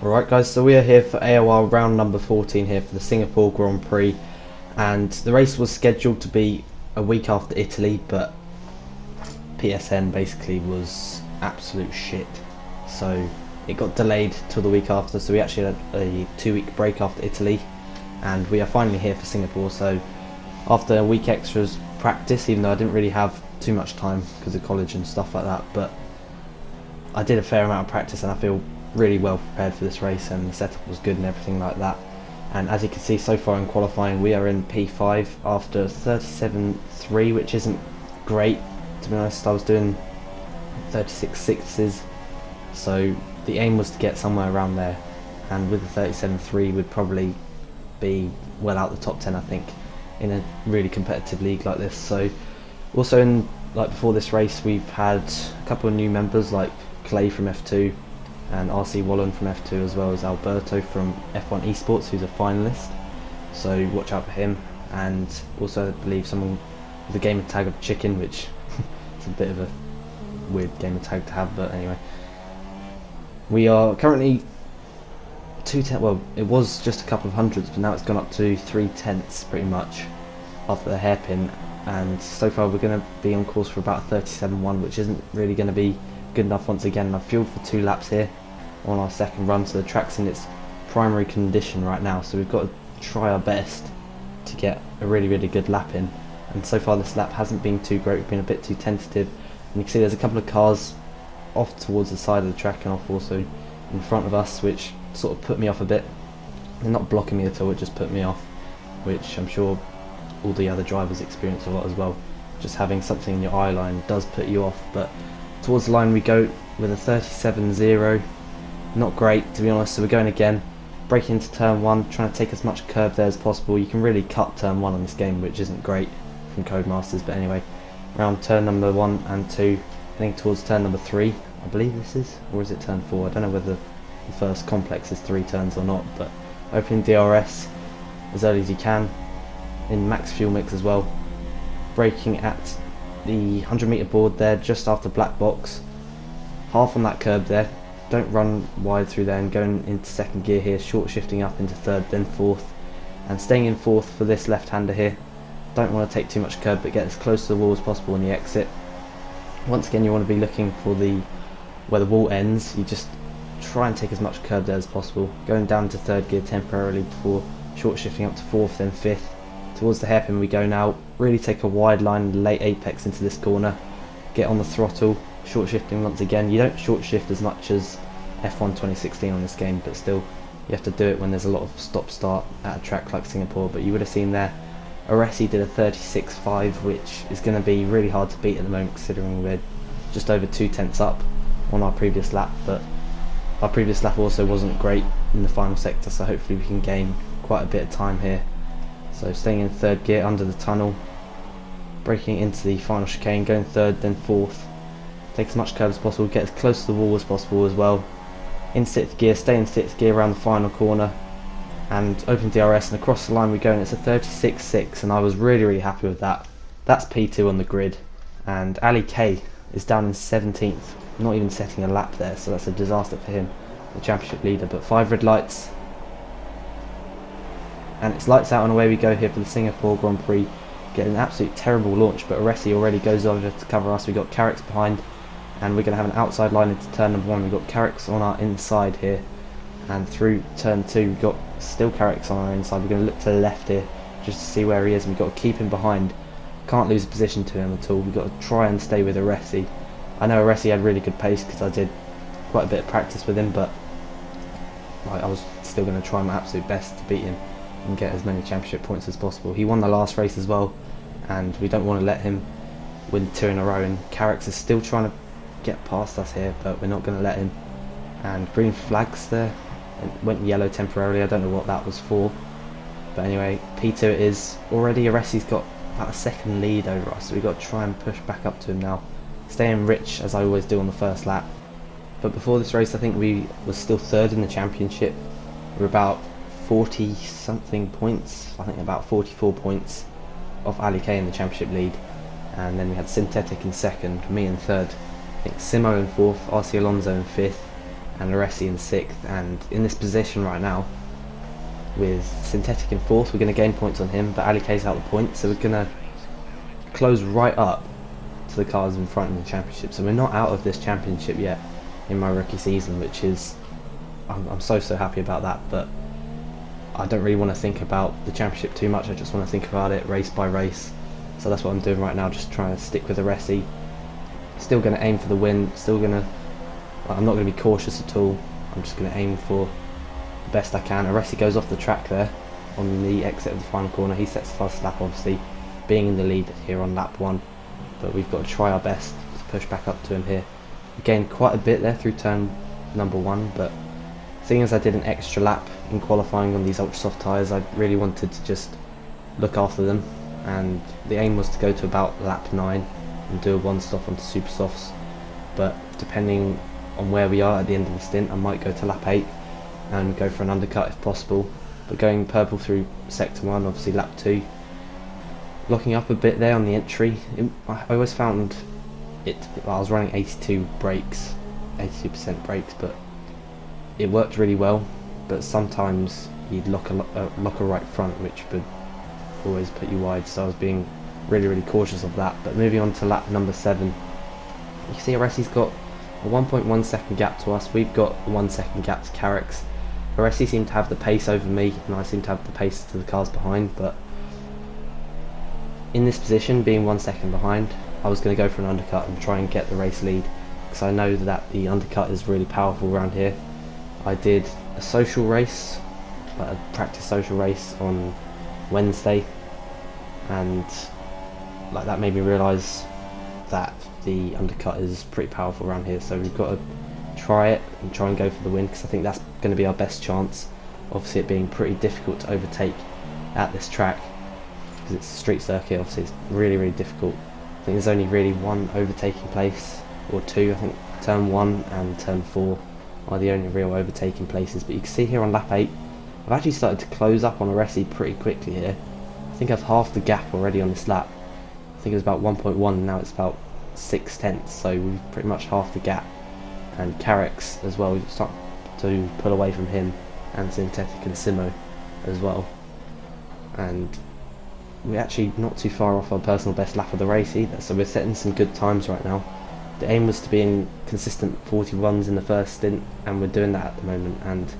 Alright guys, so we are here for AOR round number 14 here for the Singapore Grand Prix, and the race was scheduled to be a week after Italy, but PSN basically was absolute shit, so it got delayed till the week after. So we actually had a 2-week break after Italy, and we are finally here for Singapore. So after a week extras practice, even though I didn't really have too much time because of college and stuff like that, but I did a fair amount of practice and I feel really well prepared for this race, and the setup was good and everything like that. And as you can see, so far in qualifying we are in P5 after 37.3, which isn't great to be honest. I was doing 36.6s, so the aim was to get somewhere around there, and with the 37.3 would probably be well out the top 10 I think in a really competitive league like this. So also in before this race we've had a couple of new members like Clay from F2 and RC Wallen from F2, as well as Alberto from F1 Esports, who's a finalist, so watch out for him. And also I believe someone with a gamer tag of Chicken, which is a bit of a weird gamer tag to have, but anyway. We are currently 2/10, well it was just a couple of hundreds, but now it's gone up to 3/10 pretty much after the hairpin, and so far we're going to be on course for about 37.1, which isn't really going to be good enough. Once again, I've fueled for 2 laps here on our second run, so the track's in its primary condition right now, so we've got to try our best to get a really good lap in. And so far this lap hasn't been too great, we've been a bit too tentative, and you can see there's a couple of cars off towards the side of the track and off also in front of us, which sort of put me off a bit. They're not blocking me at all, it just put me off, which I'm sure all the other drivers experience a lot as well. Just having something in your eye line does put you off. But towards the line we go with a 37.0, not great to be honest, so we're going again, braking into turn 1, trying to take as much curb there as possible. You can really cut turn 1 on this game, which isn't great from Codemasters, but anyway, around turn number 1 and 2, heading towards turn number 3, I believe this is, or is it turn 4, I don't know whether the first complex is 3 turns or not, but opening DRS as early as you can, in max fuel mix as well, braking at the 100 meter board there just after black box, half on that curb there, don't run wide through there, and going into second gear here, short shifting up into third then fourth, and staying in fourth for this left hander here. Don't want to take too much curb but get as close to the wall as possible on the exit. Once again you want to be looking for where the wall ends, you just try and take as much curb there as possible, going down to third gear temporarily before short shifting up to fourth then fifth. Towards the hairpin we go now, really take a wide line, late apex into this corner, get on the throttle, short shifting once again. You don't short shift as much as F1 2016 on this game, but still you have to do it when there's a lot of stop start at a track like Singapore. But you would have seen there Aresi did a 36.5, which is going to be really hard to beat at the moment considering we're just over 2/10 up on our previous lap, but our previous lap also wasn't great in the final sector, so hopefully we can gain quite a bit of time here. So staying in third gear under the tunnel, braking into the final chicane, going third then fourth, take as much curb as possible, get as close to the wall as possible as well. In sixth gear, stay in sixth gear around the final corner, and open DRS, and across the line we go, and it's a 36.6, and I was really happy with that. That's P2 on the grid, and Ali K is down in 17th, not even setting a lap there, so that's a disaster for him, the championship leader. But 5 red lights, and it's lights out and away we go here for the Singapore Grand Prix. Get an absolute terrible launch, but Aresi already goes over to cover us. We've got Carrick's behind, and we're going to have an outside line into turn number 1. We've got Carrick's on our inside here, and through turn 2 we've got still Carrick's on our inside. We're going to look to the left here just to see where he is, and we've got to keep him behind. Can't lose a position to him at all. We've got to try and stay with Aresi. I know Aresi had really good pace because I did quite a bit of practice with him, but I was still going to try my absolute best to beat him and get as many championship points as possible. He won the last race as well, and we don't want to let him win 2 in a row, and Carrick's is still trying to get past us here, but we're not going to let him. And green flags there, it went yellow temporarily, I don't know what that was for, but anyway, P2 it is. Already Aresi's got about a second lead over us, so we've got to try and push back up to him now, staying rich as I always do on the first lap. But before this race I think we were still third in the championship. We're about 40 something points, I think about 44 points off Ali K in the championship lead, and then we had Synthetic in second, me in third, I think Simo in fourth, RC Alonso in fifth, and Aresi in 6th, and in this position right now with Synthetic in 4th, we're going to gain points on him, but Ali K's out the point, so we're going to close right up to the cars in front in the championship. So we're not out of this championship yet in my rookie season, which is, I'm so happy about that. But I don't really want to think about the championship too much. I just want to think about it race by race. So that's what I'm doing right now, just trying to stick with the Aresi. Still going to aim for the win. I'm not going to be cautious at all. I'm just going to aim for the best I can. Aresi goes off the track there on the exit of the final corner. He sets the fast lap, obviously being in the lead here on lap 1, but we've got to try our best to push back up to him here. We gained quite a bit there through turn number 1, but seeing as I did an extra lap in qualifying on these ultra soft tyres, I really wanted to just look after them, and the aim was to go to about lap 9 and do a 1 stop onto super softs, but depending on where we are at the end of the stint, I might go to lap 8 and go for an undercut if possible. But going purple through sector 1, obviously lap 2, locking up a bit there on the entry. I always found it, I was running 82% brakes, but it worked really well. But sometimes you'd lock a right front, which would always put you wide, so I was being really cautious of that. But moving on to lap number 7, you see Aresi's got a 1.1 second gap to us. We've got a 1 second gap to Carrick's. Aresi seemed to have the pace over me, and I seemed to have the pace to the cars behind, but in this position, being 1 second behind, I was going to go for an undercut and try and get the race lead, because I know that the undercut is really powerful around here. I did a social race, a practice social race on Wednesday, and like that made me realise that the undercut is pretty powerful around here, so we've got to try it and try and go for the win, because I think that's going to be our best chance. Obviously it being pretty difficult to overtake at this track because it's a street circuit. Obviously it's really difficult. I think there's only really one overtaking place, or two. I think turn 1 and turn 4 are the only real overtaking places, but you can see here on lap 8 I've actually started to close up on Aresi pretty quickly here. I think I've halved the gap already on this lap. I think it was about 1.1, now it's about 0.6, so we've pretty much halved the gap. And Carrick's as well, we've started to pull away from him, and Synthetic and Simo as well. And we're actually not too far off our personal best lap of the race either, so we're setting some good times right now. The aim was to be in consistent 41s in the first stint, and we're doing that at the moment, and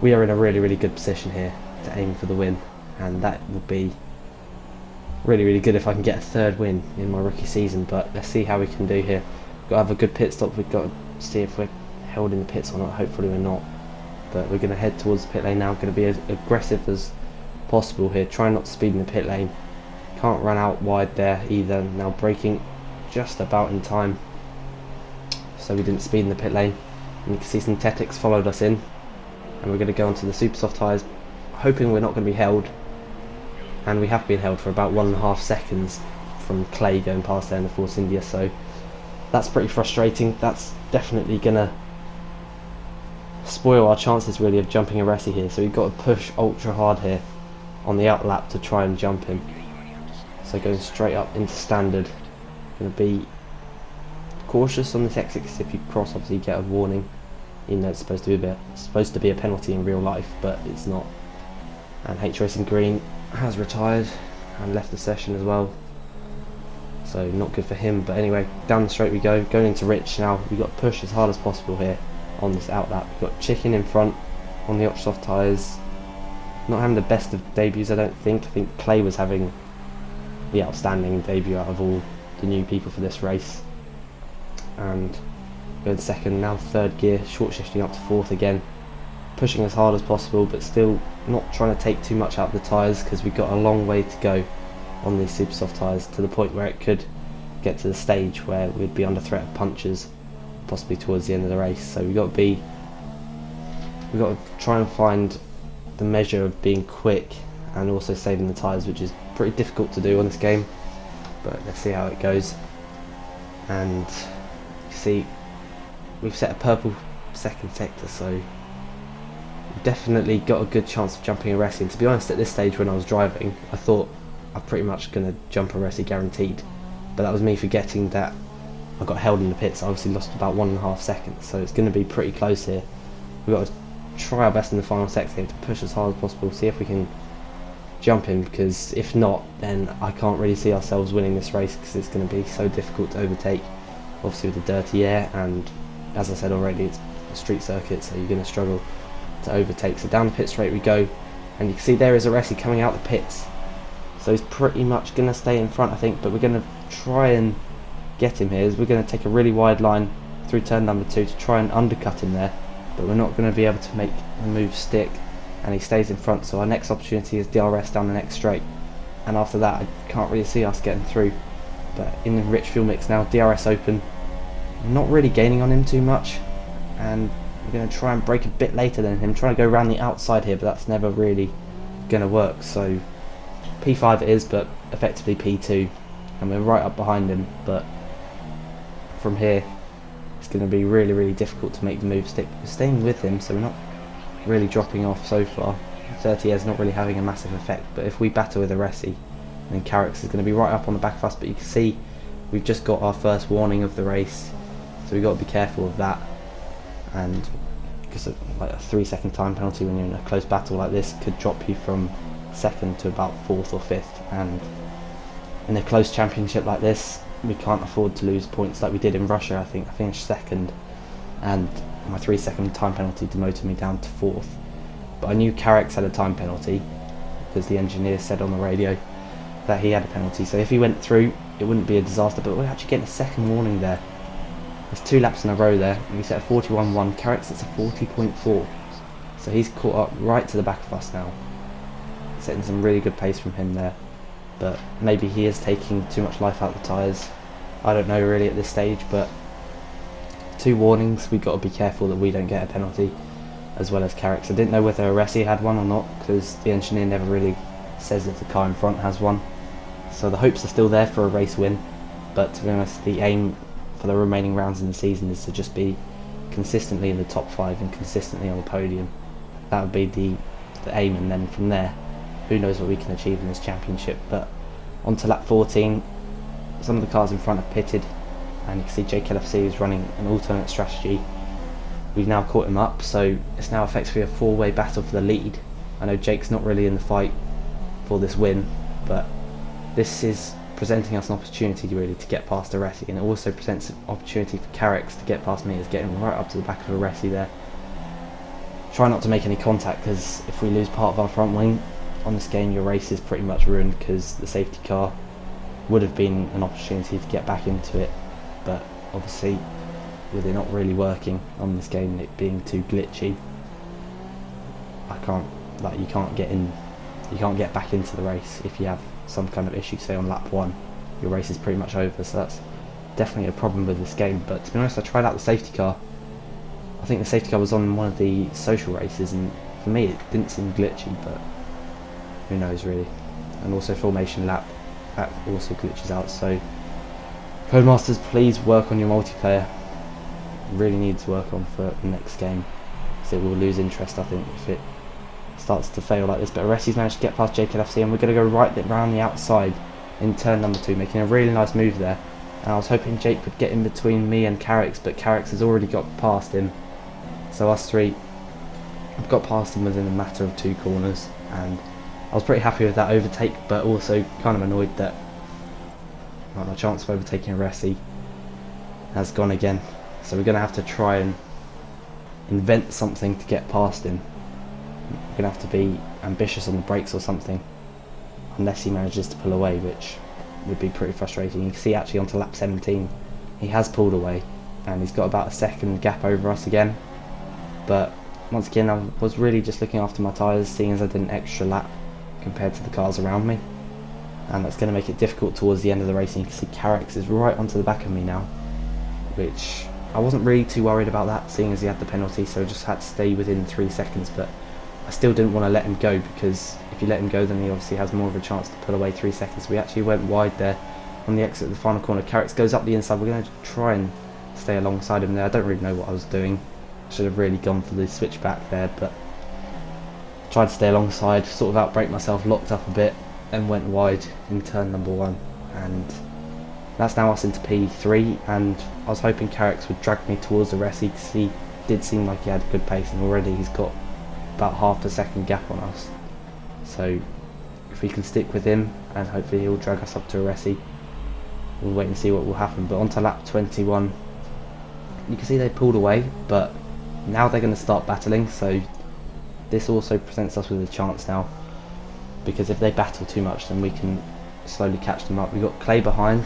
we are in a really good position here to aim for the win, and that would be really good if I can get a 3rd win in my rookie season. But let's see how we can do here. We've got to have a good pit stop. We've got to see if we're held in the pits or not. Hopefully we're not, but we're going to head towards the pit lane now. Going to be as aggressive as possible here, try not to speed in the pit lane. Can't run out wide there either. Now braking just about in time, so we didn't speed in the pit lane. And you can see Synthetics followed us in, and we're going to go onto the super soft tyres, hoping we're not going to be held. And we have been held for about 1.5 seconds from Clay going past there in the Force India, so that's pretty frustrating. That's definitely going to spoil our chances really of jumping Aresi here, so we've got to push ultra hard here on the out lap to try and jump him. So going straight up into standard, going to be cautious on this exit, because if you cross obviously you get a warning, even though it's supposed to be a penalty in real life, but it's not. And H Racing Green has retired and left the session as well, so not good for him. But anyway, down the straight we go, going into Rich now. We've got to push as hard as possible here on this out lap. We've got Chicken in front on the ultra soft tyres, not having the best of debuts. I think Clay was having the outstanding debut out of all the new people for this race, and going 2nd, now 3rd gear, short shifting up to 4th again, pushing as hard as possible, but still not trying to take too much out of the tyres, because we've got a long way to go on these super soft tyres, to the point where it could get to the stage where we'd be under threat of punctures possibly towards the end of the race. So we've got to try and find the measure of being quick and also saving the tyres, which is pretty difficult to do on this game, but let's see how it goes. And you see we've set a purple 2nd sector, so we've definitely got a good chance of jumping Aresi. And to be honest, at this stage when I was driving, I thought I'm pretty much going to jump Aresi guaranteed, but that was me forgetting that I got held in the pits. I obviously lost about 1.5 seconds, so it's going to be pretty close here. We've got to try our best in the final sector to push as hard as possible, see if we can jump him, because if not, then I can't really see ourselves winning this race, because it's going to be so difficult to overtake, obviously with the dirty air, and as I said already, it's a street circuit, so you're going to struggle to overtake. So down the pit straight we go, and you can see there is Aresi coming out the pits, so he's pretty much going to stay in front, I think, but we're going to try and get him here. We're going to take a really wide line through turn number 2 to try and undercut him there, but we're not going to be able to make the move stick, and he stays in front. So our next opportunity is DRS down the next straight, and after that I can't really see us getting through. But in the rich fuel mix now, DRS open, not really gaining on him too much, and we're going to try and brake a bit later than him, trying to go around the outside here, but that's never really going to work. So P5 it is, but effectively P2, and we're right up behind him, but from here it's going to be really difficult to make the move stick. We're staying with him, so we're not really dropping off so far. 30 is not really having a massive effect, but if we battle with Aresi, then Carrick's is going to be right up on the back of us. But you can see we've just got our first warning of the race, so we've got to be careful of that, and because like a 3-second time penalty when you're in a close battle like this could drop you from 2nd to about 4th or 5th, and in a close championship like this we can't afford to lose points like we did in Russia. I think I finished 2nd, and my 3-second time penalty demoted me down to 4th. But I knew Carrick's had a time penalty because the engineer said on the radio that he had a penalty, so if he went through it wouldn't be a disaster. But we're actually getting a 2nd warning there. There's 2 laps in a row there, and we set a 41.1. Carrick's at a 40.4, so he's caught up right to the back of us now, setting some really good pace from him there. But maybe he is taking too much life out of the tyres, I don't know really at this stage. But 2 warnings, we've got to be careful that we don't get a penalty, as well as Carrick's. I didn't know whether Aresi had one or not, because the engineer never really says if the car in front has one, so the hopes are still there for a race win. But to be honest, the aim for the remaining rounds in the season is to just be consistently in the top 5 and consistently on the podium. That would be the aim, and then from there who knows what we can achieve in this championship. But on to lap 14, some of the cars in front have pitted, and you can see JKLFC is running an alternate strategy. We've now caught him up, so it's now effectively a 4-way battle for the lead. I know Jake's not really in the fight for this win, but this is presenting us an opportunity really to get past Aresi, and it also presents an opportunity for Carrick's to get past me, as getting right up to the back of Aresi there. Try not to make any contact, because if we lose part of our front wing on this game, your race is pretty much ruined, because the safety car would have been an opportunity to get back into it. But obviously with it not really working on this game, it being too glitchy, you can't get back into the race if you have some kind of issue. Say on lap 1 your race is pretty much over, so that's definitely a problem with this game. But to be honest, I tried out the safety car. I think the safety car was on one of the social races, and for me it didn't seem glitchy, but who knows really. And also formation lap, that also glitches out. So Codemasters, please work on your multiplayer. Really need to work on for the next game, so we'll lose interest I think if it starts to fail like this. But Aresi's managed to get past JKLFC, and we're going to go right around the outside in turn number 2, making a really nice move there. And I was hoping Jake would get in between me and Carrick's, but Carrick's has already got past him, so us 3 have got past him within a matter of 2 corners, and I was pretty happy with that overtake, but also kind of annoyed that my chance of overtaking Aresi has gone again. So we're going to have to try and invent something to get past him. We're going to have to be ambitious on the brakes or something, unless he manages to pull away, which would be pretty frustrating. You can see actually onto lap 17 he has pulled away, and he's got about a 2nd gap over us again. But once again, I was really just looking after my tyres, seeing as I did an extra lap compared to the cars around me, and that's going to make it difficult towards the end of the race. And you can see Carrick's is right onto the back of me now, which I wasn't really too worried about that, seeing as he had the penalty, so I just had to stay within 3 seconds. But I still didn't want to let him go, because if you let him go then he obviously has more of a chance to pull away 3 seconds. We actually went wide there on the exit of the final corner. Carrick's goes up the inside. We're going to try and stay alongside him there. I don't really know what I was doing. I should have really gone for the switchback there, but tried to stay alongside, sort of outbrake myself, locked up a bit, and went wide in turn number 1. And That's now us into P3, and I was hoping Carrick's would drag me towards the Resi because he did seem like he had good pace, and already he's got about half a second gap on us. So if we can stick with him, and hopefully he'll drag us up to a Resi, we'll wait and see what will happen. But onto lap 21, you can see they pulled away, but now they're going to start battling, so this also presents us with a chance now, because if they battle too much then we can slowly catch them up. We've got Clay behind,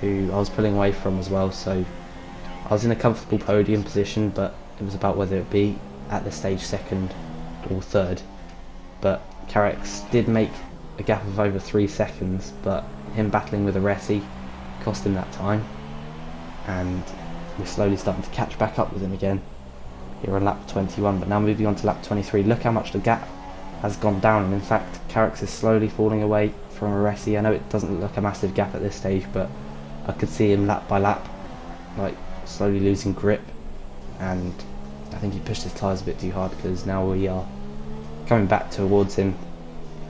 who I was pulling away from as well, so I was in a comfortable podium position, but it was about whether it be at this stage second or third. But Carrick's did make a gap of over 3 seconds, but him battling with a Resi cost him that time, and we're slowly starting to catch back up with him again here on lap 21. But now moving on to lap 23, look how much the gap has gone down, and in fact Carrick's is slowly falling away from a Resi. I know it doesn't look like a massive gap at this stage, but I could see him lap by lap like slowly losing grip, and I think he pushed his tyres a bit too hard, because now we are coming back towards him,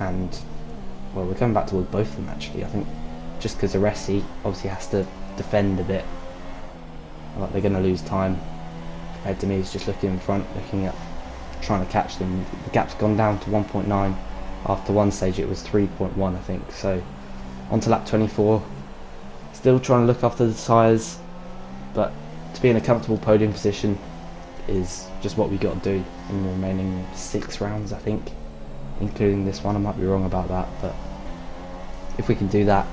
and well, we're coming back towards both of them actually. I think just because the Resi obviously has to defend a bit, like they're going to lose time compared to me who's just looking in front, looking at trying to catch them. The gap's gone down to 1.9. After one stage it was 3.1 I think. So on to lap 24, still trying to look after the tyres, but to be in a comfortable podium position is just what we got to do in the remaining 6 rounds I think, including this one. I might be wrong about that, but if we can do that,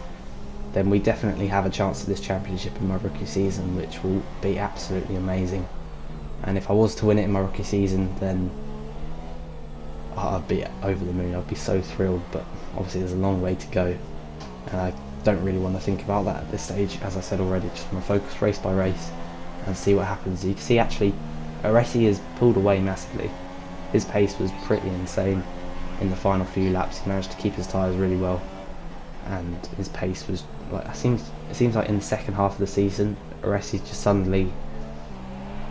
then we definitely have a chance at this championship in my rookie season, which will be absolutely amazing. And if I was to win it in my rookie season, then I'd be over the moon. I'd be so thrilled, but obviously there's a long way to go, and I don't really want to think about that at this stage. As I said already, just want to focus race by race and see what happens. You can see actually Aresi has pulled away massively. His pace was pretty insane in the final few laps. He managed to keep his tyres really well, and his pace was like, it seems like in the second half of the season Aresi just suddenly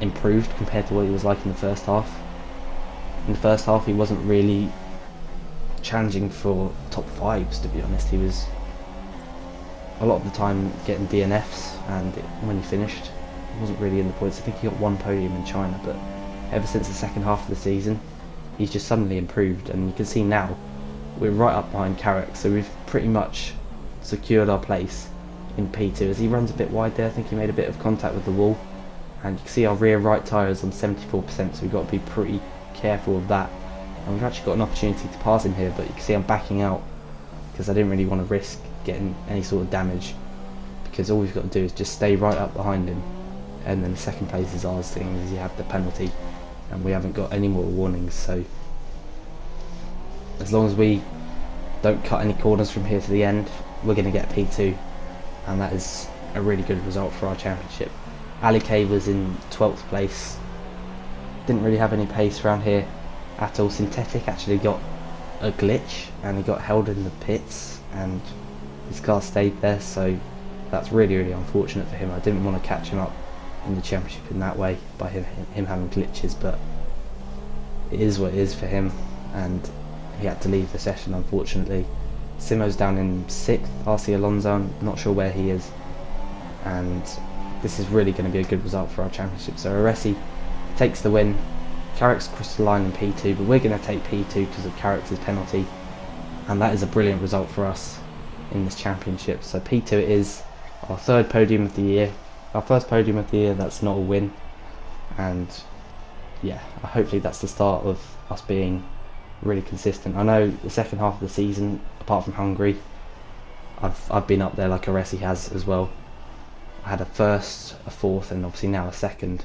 improved compared to what he was like in the first half. In the first half he wasn't really challenging for top 5s, to be honest. He was a lot of the time getting DNFs, and when he finished he wasn't really in the points. I think he got 1 podium in China, but ever since the second half of the season he's just suddenly improved, and you can see now we're right up behind Carrick, so we've pretty much secured our place in P2. As he runs a bit wide there, I think he made a bit of contact with the wall, and you can see our rear right tyre is on 74%, so we've got to be pretty careful of that. And we've actually got an opportunity to pass him here, but you can see I'm backing out because I didn't really want to risk getting any sort of damage, because all we've got to do is just stay right up behind him, and then the second place is ours, seeing as you have the penalty and we haven't got any more warnings. So as long as we don't cut any corners from here to the end, we're going to get P2, and that is a really good result for our championship. Ali K was in 12th place, didn't really have any pace around here at all. Synthetic actually got a glitch and he got held in the pits, and his car stayed there, so that's really unfortunate for him. I didn't want to catch him up in the championship in that way by him having glitches, but it is what it is for him, and he had to leave the session unfortunately. Simo's down in 6th, RC Alonso, I'm not sure where he is, and this is really going to be a good result for our championship. So Aresi takes the win. Carrick's crossed the line in P2, but we're going to take P2 because of Carrick's penalty, and that is a brilliant result for us in this championship. So P2 it is, our 3rd podium of the year, our 1st podium of the year. That's not a win, and yeah, hopefully that's the start of us being really consistent. I know the second half of the season, apart from Hungary, I've been up there like Aresi has as well. I had a 1st, a 4th, and obviously now a 2nd.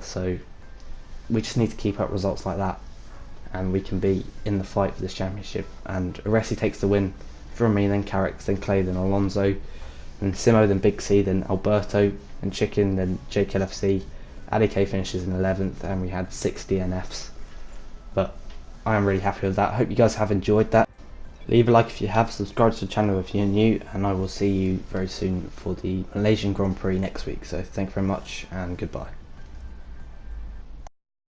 So we just need to keep up results like that, and we can be in the fight for this championship. And Aresi takes the win from me, then Carrick, then Clay, then Alonso, then Simo, then Big C, then Alberto, then Chicken, then JKLFC. Ali K finishes in 11th, and we had 6 DNFs. But I am really happy with that. I hope you guys have enjoyed that. Leave a like if you have, subscribe to the channel if you're new, and I will see you very soon for the Malaysian Grand Prix next week. So thank you very much, and goodbye.